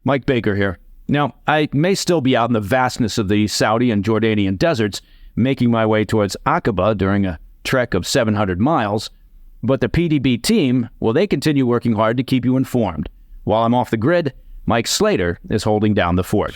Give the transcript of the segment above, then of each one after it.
Mike Baker here. Now, I may still be out in the vastness of the Saudi and Jordanian deserts, making my way towards Aqaba during a trek of 700 miles, but the PDB team, well, they continue working hard to keep you informed. While I'm off the grid, Mike Slater is holding down the fort.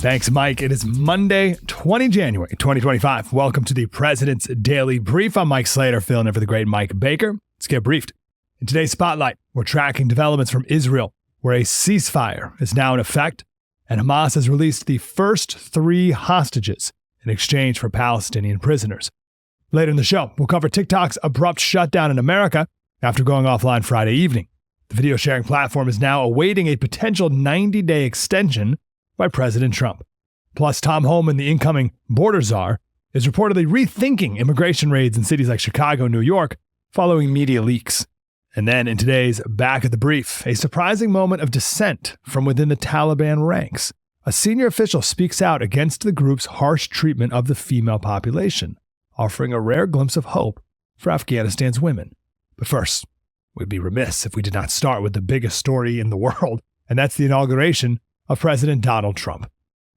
Thanks, Mike. It is Monday, 20 January, 2025. Welcome to the President's Daily Brief. I'm Mike Slater, filling in for the great Mike Baker. Let's get briefed. In today's Spotlight, we're tracking developments from Israel, where a ceasefire is now in effect, and Hamas has released the first 3 hostages in exchange for Palestinian prisoners. Later in the show, we'll cover TikTok's abrupt shutdown in America after going offline Friday evening. The video sharing platform is now awaiting a potential 90-day extension by President Trump. Plus, Tom Homan, the incoming border czar, is reportedly rethinking immigration raids in cities like Chicago and New York following media leaks. And then in today's Back of the Brief, a surprising moment of dissent from within the Taliban ranks. A senior official speaks out against the group's harsh treatment of the female population, offering a rare glimpse of hope for Afghanistan's women. But first, we'd be remiss if we did not start with the biggest story in the world, and that's the inauguration of President Donald Trump.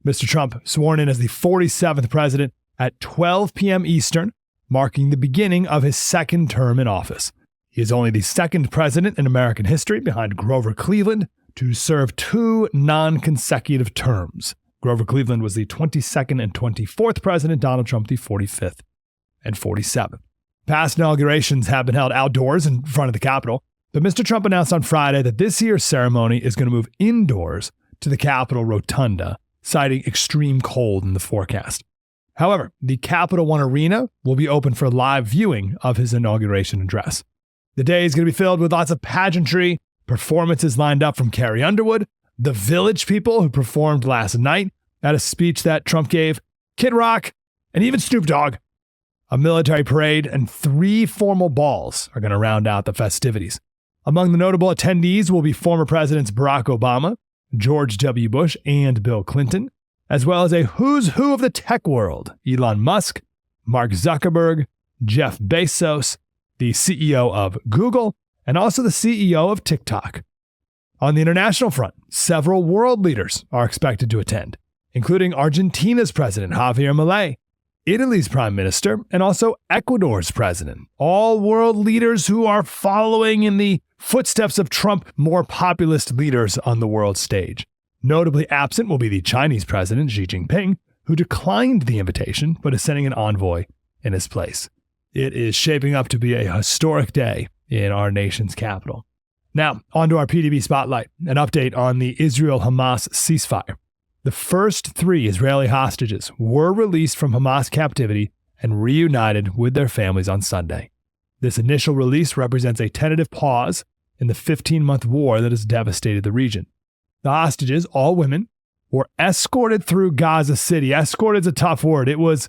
Mr. Trump sworn in as the 47th president at 12 p.m. Eastern, marking the beginning of his second term in office. He is only the second president in American history, behind Grover Cleveland, to serve 2 non-consecutive terms. Grover Cleveland was the 22nd and 24th president, Donald Trump the 45th and 47th. Past inaugurations have been held outdoors in front of the Capitol, but Mr. Trump announced on Friday that this year's ceremony is going to move indoors to the Capitol Rotunda, citing extreme cold in the forecast. However, the Capital One Arena will be open for live viewing of his inauguration address. The day is going to be filled with lots of pageantry, performances lined up from Carrie Underwood, the Village People who performed last night at a speech that Trump gave, Kid Rock, and even Snoop Dogg. A military parade and 3 formal balls are going to round out the festivities. Among the notable attendees will be former Presidents Barack Obama, George W. Bush, and Bill Clinton, as well as a who's who of the tech world, Elon Musk, Mark Zuckerberg, Jeff Bezos, the CEO of Google, and also the CEO of TikTok. On the international front, several world leaders are expected to attend, including Argentina's President Javier Milei, Italy's Prime Minister, and also Ecuador's President. All world leaders who are following in the footsteps of Trump, more populist leaders on the world stage. Notably absent will be the Chinese President Xi Jinping, who declined the invitation but is sending an envoy in his place. It is shaping up to be a historic day in our nation's capital. Now, on to our PDB Spotlight, an update on the Israel-Hamas ceasefire. The first 3 Israeli hostages were released from Hamas captivity and reunited with their families on Sunday. This initial release represents a tentative pause in the 15-month war that has devastated the region. The hostages, all women, were escorted through Gaza City. Escorted is a tough word. It was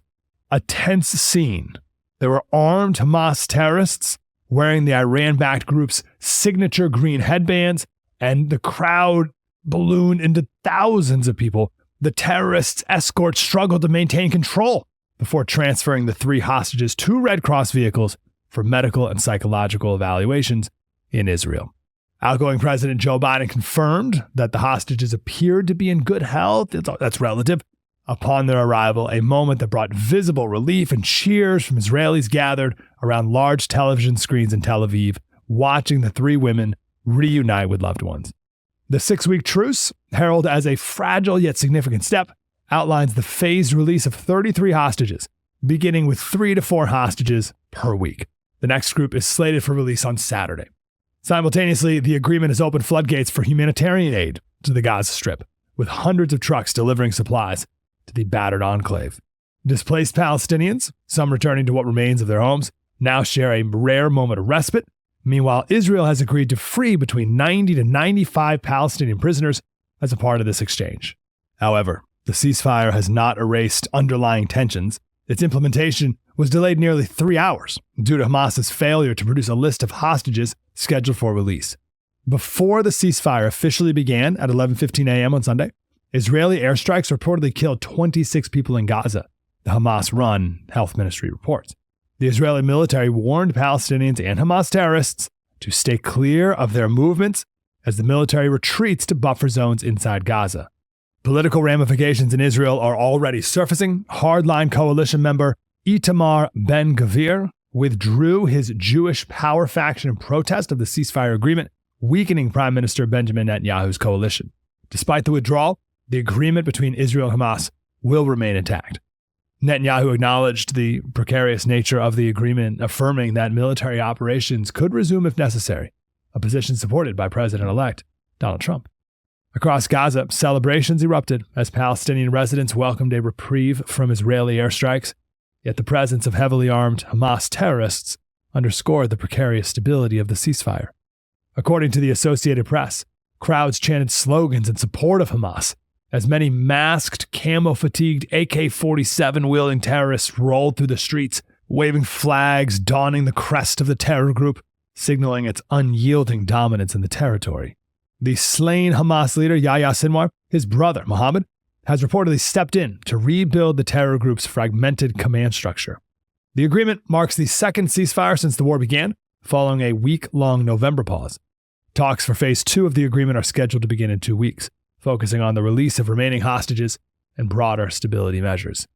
a tense scene. There were armed Hamas terrorists wearing the Iran-backed group's signature green headbands, and the crowd ballooned into thousands of people. The terrorists' escorts struggled to maintain control before transferring the 3 hostages to Red Cross vehicles for medical and psychological evaluations in Israel. Outgoing President Joe Biden confirmed that the hostages appeared to be in good health. That's relative. Upon their arrival, a moment that brought visible relief and cheers from Israelis gathered around large television screens in Tel Aviv, watching the 3 women reunite with loved ones. The 6-week truce, heralded as a fragile yet significant step, outlines the phased release of 33 hostages, beginning with 3 to 4 hostages per week. The next group is slated for release on Saturday. Simultaneously, the agreement has opened floodgates for humanitarian aid to the Gaza Strip, with hundreds of trucks delivering supplies to the battered enclave. Displaced Palestinians, some returning to what remains of their homes, now share a rare moment of respite. Meanwhile, Israel has agreed to free between 90 to 95 Palestinian prisoners as a part of this exchange. However, the ceasefire has not erased underlying tensions. Its implementation was delayed nearly 3 hours due to Hamas's failure to produce a list of hostages scheduled for release. Before the ceasefire officially began at 11:15 a.m. on Sunday, Israeli airstrikes reportedly killed 26 people in Gaza, the Hamas-run health ministry reports. The Israeli military warned Palestinians and Hamas terrorists to stay clear of their movements as the military retreats to buffer zones inside Gaza. Political ramifications in Israel are already surfacing. Hardline coalition member Itamar Ben-Gvir withdrew his Jewish power faction in protest of the ceasefire agreement, weakening Prime Minister Benjamin Netanyahu's coalition. Despite the withdrawal, the agreement between Israel and Hamas will remain intact. Netanyahu acknowledged the precarious nature of the agreement, affirming that military operations could resume if necessary, a position supported by President-elect Donald Trump. Across Gaza, celebrations erupted as Palestinian residents welcomed a reprieve from Israeli airstrikes, yet the presence of heavily armed Hamas terrorists underscored the precarious stability of the ceasefire. According to the Associated Press, crowds chanted slogans in support of Hamas as many masked, camo-fatigued AK-47-wielding terrorists rolled through the streets, waving flags, donning the crest of the terror group, signaling its unyielding dominance in the territory. The slain Hamas leader, Yahya Sinwar, his brother, Mohammed, has reportedly stepped in to rebuild the terror group's fragmented command structure. The agreement marks the second ceasefire since the war began, following a week-long November pause. Talks for Phase 2 of the agreement are scheduled to begin in 2 weeks, focusing on the release of remaining hostages and broader stability measures.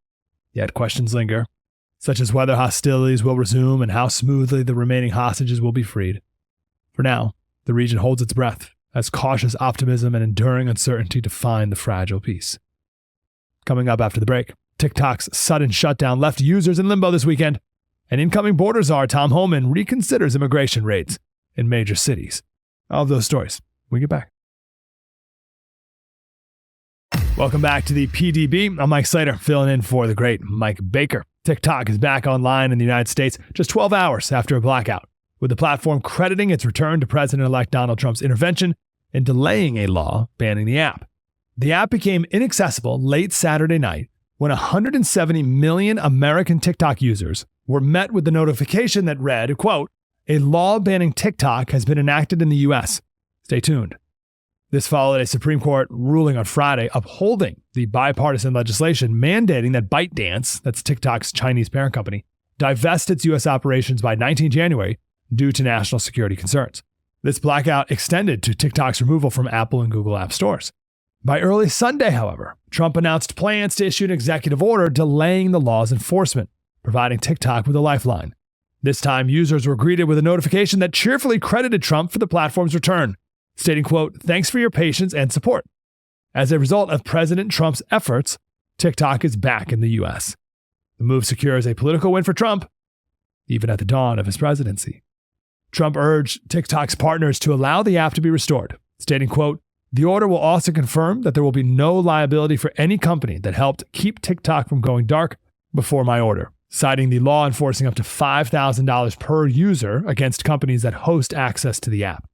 Yet questions linger, such as whether hostilities will resume and how smoothly the remaining hostages will be freed. For now, the region holds its breath as cautious optimism and enduring uncertainty define the fragile peace. Coming up after the break, TikTok's sudden shutdown left users in limbo this weekend, and incoming border czar Tom Homan reconsiders immigration raids in major cities. All of those stories when we get back. Welcome back to the PDB. I'm Mike Slater, filling in for the great Mike Baker. TikTok is back online in the United States just 12 hours after a blackout, with the platform crediting its return to President-elect Donald Trump's intervention in delaying a law banning the app. The app became inaccessible late Saturday night when 170 million American TikTok users were met with the notification that read, quote, "A law banning TikTok has been enacted in the U.S. Stay tuned." This followed a Supreme Court ruling on Friday upholding the bipartisan legislation mandating that ByteDance, that's TikTok's Chinese parent company, divest its U.S. operations by 19 January due to national security concerns. This blackout extended to TikTok's removal from Apple and Google app stores. By early Sunday, however, Trump announced plans to issue an executive order delaying the law's enforcement, providing TikTok with a lifeline. This time, users were greeted with a notification that cheerfully credited Trump for the platform's return, stating, quote, "Thanks for your patience and support. As a result of President Trump's efforts, TikTok is back in the U.S. The move secures a political win for Trump, even at the dawn of his presidency. Trump urged TikTok's partners to allow the app to be restored, stating, quote, "The order will also confirm that there will be no liability for any company that helped keep TikTok from going dark before my order," citing the law enforcing up to $5,000 per user against companies that host access to the app.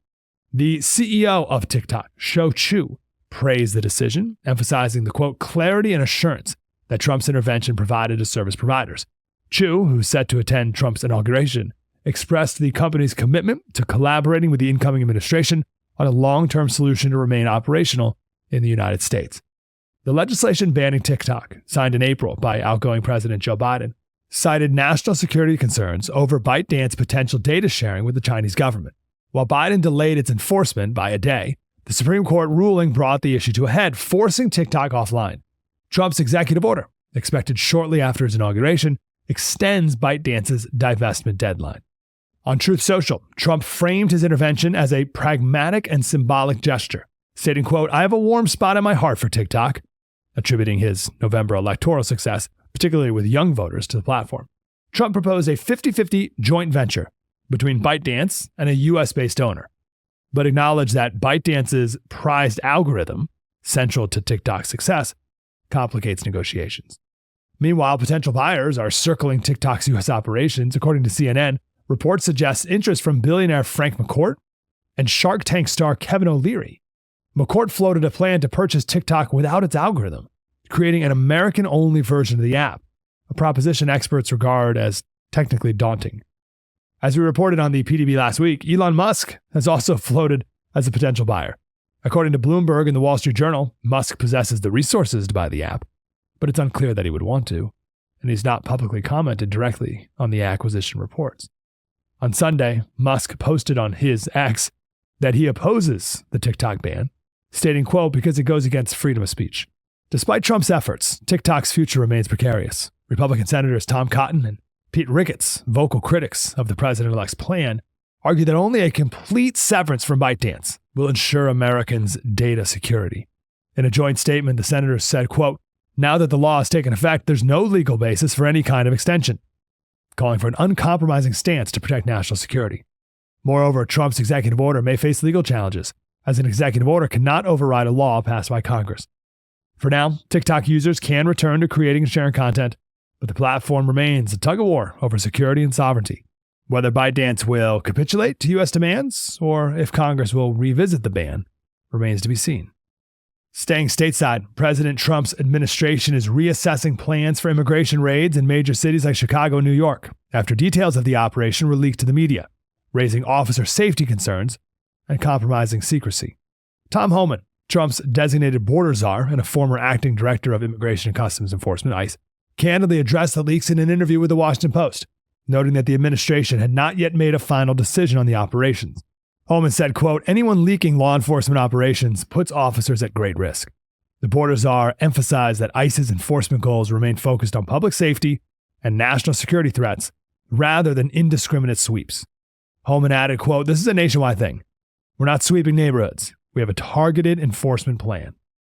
The CEO of TikTok, Shou Chu, praised the decision, emphasizing the, quote, "clarity and assurance that Trump's intervention provided to service providers." Chu, who's set to attend Trump's inauguration, expressed the company's commitment to collaborating with the incoming administration on a long-term solution to remain operational in the United States. The legislation banning TikTok, signed in April by outgoing President Joe Biden, cited national security concerns over ByteDance's potential data sharing with the Chinese government. While Biden delayed its enforcement by a day, the Supreme Court ruling brought the issue to a head, forcing TikTok offline. Trump's executive order, expected shortly after his inauguration, extends ByteDance's divestment deadline. On Truth Social, Trump framed his intervention as a pragmatic and symbolic gesture, stating, quote, "I have a warm spot in my heart for TikTok," attributing his November electoral success, particularly with young voters, to the platform. Trump proposed a 50-50 joint venture between ByteDance and a U.S.-based owner, but acknowledged that ByteDance's prized algorithm, central to TikTok's success, complicates negotiations. Meanwhile, potential buyers are circling TikTok's U.S. operations. According to CNN, reports suggest interest from billionaire Frank McCourt and Shark Tank star Kevin O'Leary. McCourt floated a plan to purchase TikTok without its algorithm, creating an American-only version of the app, a proposition experts regard as technically daunting. As we reported on the PDB last week, Elon Musk has also floated as a potential buyer. According to Bloomberg and the Wall Street Journal, Musk possesses the resources to buy the app, but it's unclear that he would want to, and he's not publicly commented directly on the acquisition reports. On Sunday, Musk posted on his X that he opposes the TikTok ban, stating, quote, because it goes against freedom of speech. Despite Trump's efforts, TikTok's future remains precarious. Republican Senators Tom Cotton and Pete Ricketts, vocal critics of the president-elect's plan, argue that only a complete severance from ByteDance will ensure Americans' data security. In a joint statement, the senators said, quote, now that the law has taken effect, there's no legal basis for any kind of extension, calling for an uncompromising stance to protect national security. Moreover, Trump's executive order may face legal challenges, as an executive order cannot override a law passed by Congress. For now, TikTok users can return to creating and sharing content, but the platform remains a tug-of-war over security and sovereignty. Whether ByteDance will capitulate to U.S. demands or if Congress will revisit the ban remains to be seen. Staying stateside, President Trump's administration is reassessing plans for immigration raids in major cities like Chicago and New York after details of the operation were leaked to the media, raising officer safety concerns and compromising secrecy. Tom Homan, Trump's designated border czar and a former acting director of Immigration and Customs Enforcement, ICE, candidly addressed the leaks in an interview with the Washington Post, noting that the administration had not yet made a final decision on the operations. Homan said, quote, anyone leaking law enforcement operations puts officers at great risk. The border czar emphasized that ICE's enforcement goals remain focused on public safety and national security threats rather than indiscriminate sweeps. Homan added, quote, this is a nationwide thing. We're not sweeping neighborhoods. We have a targeted enforcement plan.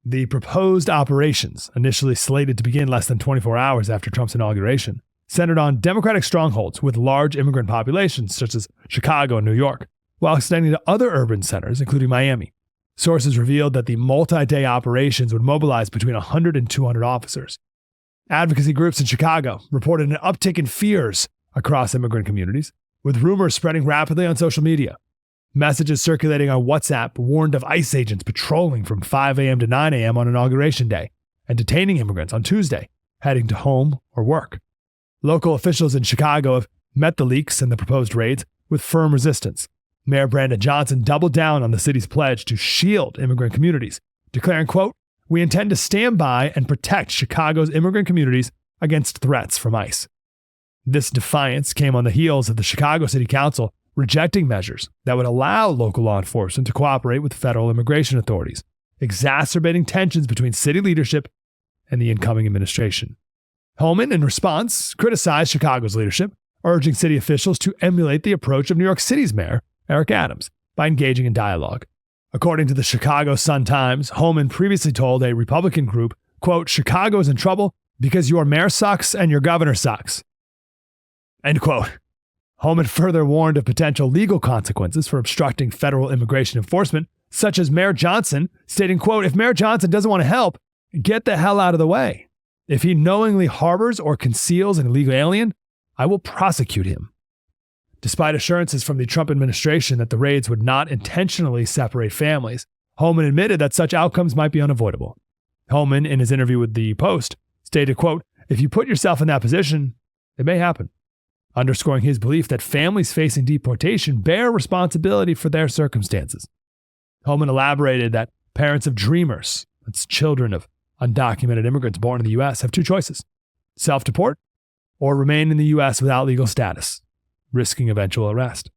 The proposed operations, initially slated to begin less than 24 hours after Trump's inauguration, centered on Democratic strongholds with large immigrant populations such as Chicago and New York, while extending to other urban centers, including Miami. Sources revealed that the multi-day operations would mobilize between 100 and 200 officers. Advocacy groups in Chicago reported an uptick in fears across immigrant communities, with rumors spreading rapidly on social media. Messages circulating on WhatsApp warned of ICE agents patrolling from 5 a.m. to 9 a.m. on Inauguration Day and detaining immigrants on Tuesday, heading to home or work. Local officials in Chicago have met the leaks and the proposed raids with firm resistance. Mayor Brandon Johnson doubled down on the city's pledge to shield immigrant communities, declaring, quote, we intend to stand by and protect Chicago's immigrant communities against threats from ICE. This defiance came on the heels of the Chicago City Council rejecting measures that would allow local law enforcement to cooperate with federal immigration authorities, exacerbating tensions between city leadership and the incoming administration. Homan, in response, criticized Chicago's leadership, urging city officials to emulate the approach of New York City's mayor, Eric Adams, by engaging in dialogue. According to the Chicago Sun-Times, Homan previously told a Republican group, quote, Chicago is in trouble because your mayor sucks and your governor sucks. End quote. Homan further warned of potential legal consequences for obstructing federal immigration enforcement, such as Mayor Johnson, stating, quote, if Mayor Johnson doesn't want to help, get the hell out of the way. If he knowingly harbors or conceals an illegal alien, I will prosecute him. Despite assurances from the Trump administration that the raids would not intentionally separate families, Homan admitted that such outcomes might be unavoidable. Homan, in his interview with the Post, stated, quote, if you put yourself in that position, it may happen, underscoring his belief that families facing deportation bear responsibility for their circumstances. Homan elaborated that parents of dreamers, that's children of undocumented immigrants born in the U.S., have two choices: self-deport or remain in the U.S. without legal status, risking eventual arrest.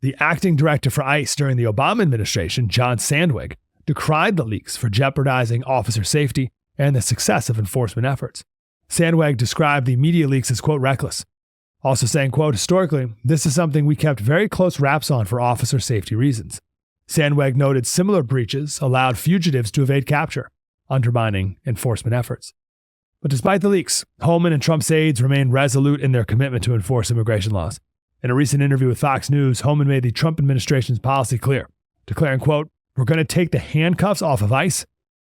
The acting director for ICE during the Obama administration, John Sandwig, decried the leaks for jeopardizing officer safety and the success of enforcement efforts. Sandwig described the media leaks as, quote, reckless, also saying, quote, historically, this is something we kept very close wraps on for officer safety reasons. Sandwig noted similar breaches allowed fugitives to evade capture, undermining enforcement efforts. But despite the leaks, Homan and Trump's aides remain resolute in their commitment to enforce immigration laws. In a recent interview with Fox News, Homan made the Trump administration's policy clear, declaring, quote, we're going to take the handcuffs off of ICE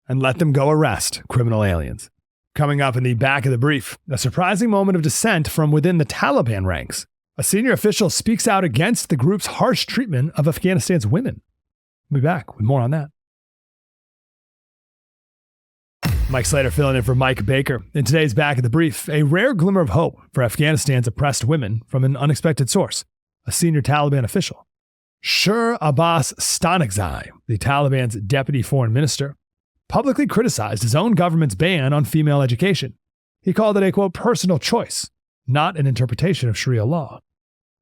and let them go arrest criminal aliens. Coming up in the back of the brief, a surprising moment of dissent from within the Taliban ranks. A senior official speaks out against the group's harsh treatment of Afghanistan's women. We'll be back with more on that. Mike Slater filling in for Mike Baker. In today's Back of the Brief, a rare glimmer of hope for Afghanistan's oppressed women from an unexpected source, a senior Taliban official. Shur Abbas Stanekzai, the Taliban's deputy foreign minister, publicly criticized his own government's ban on female education. He called it a, quote, personal choice, not an interpretation of Sharia law.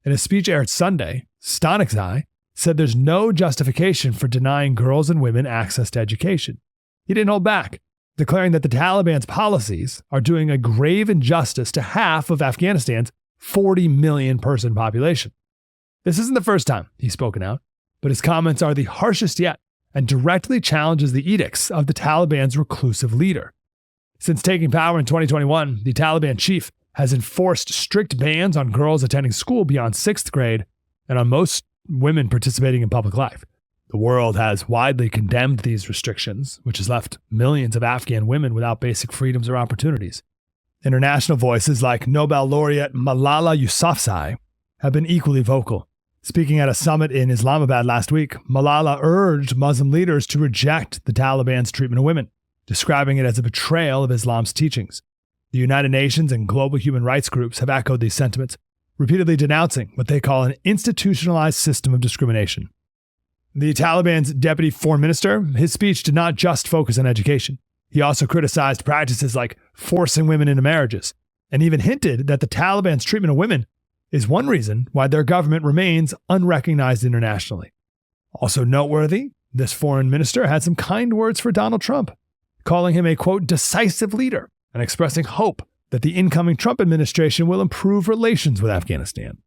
In a speech aired Sunday, Stanekzai said there's no justification for denying girls and women access to education. He didn't hold back, declaring that the Taliban's policies are doing a grave injustice to half of Afghanistan's 40 million person population. This isn't the first time he's spoken out, but his comments are the harshest yet and directly challenges the edicts of the Taliban's reclusive leader. Since taking power in 2021, the Taliban chief has enforced strict bans on girls attending school beyond 6th grade and on most women participating in public life. The world has widely condemned these restrictions, which has left millions of Afghan women without basic freedoms or opportunities. International voices like Nobel laureate Malala Yousafzai have been equally vocal. Speaking at a summit in Islamabad last week, Malala urged Muslim leaders to reject the Taliban's treatment of women, describing it as a betrayal of Islam's teachings. The United Nations and global human rights groups have echoed these sentiments, repeatedly denouncing what they call an institutionalized system of discrimination. The Taliban's deputy foreign minister, his speech did not just focus on education. He also criticized practices like forcing women into marriages, and even hinted that the Taliban's treatment of women is one reason why their government remains unrecognized internationally. Also noteworthy, this foreign minister had some kind words for Donald Trump, calling him a, quote, decisive leader and expressing hope that the incoming Trump administration will improve relations with Afghanistan.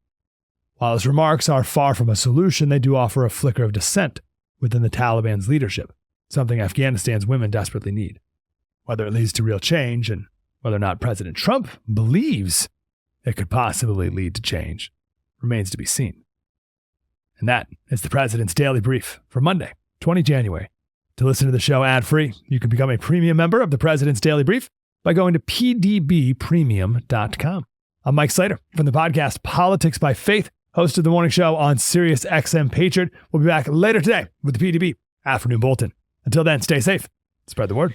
While his remarks are far from a solution, they do offer a flicker of dissent within the Taliban's leadership, something Afghanistan's women desperately need. Whether it leads to real change and whether or not President Trump believes it could possibly lead to change remains to be seen. And that is the President's Daily Brief for Monday, 20 January. To listen to the show ad-free, you can become a premium member of the President's Daily Brief by going to pdbpremium.com. I'm Mike Slater from the podcast Politics by Faith, host of the morning show on Sirius XM Patriot. We'll be back later today with the PDB Afternoon Bulletin. Until then, stay safe, spread the word.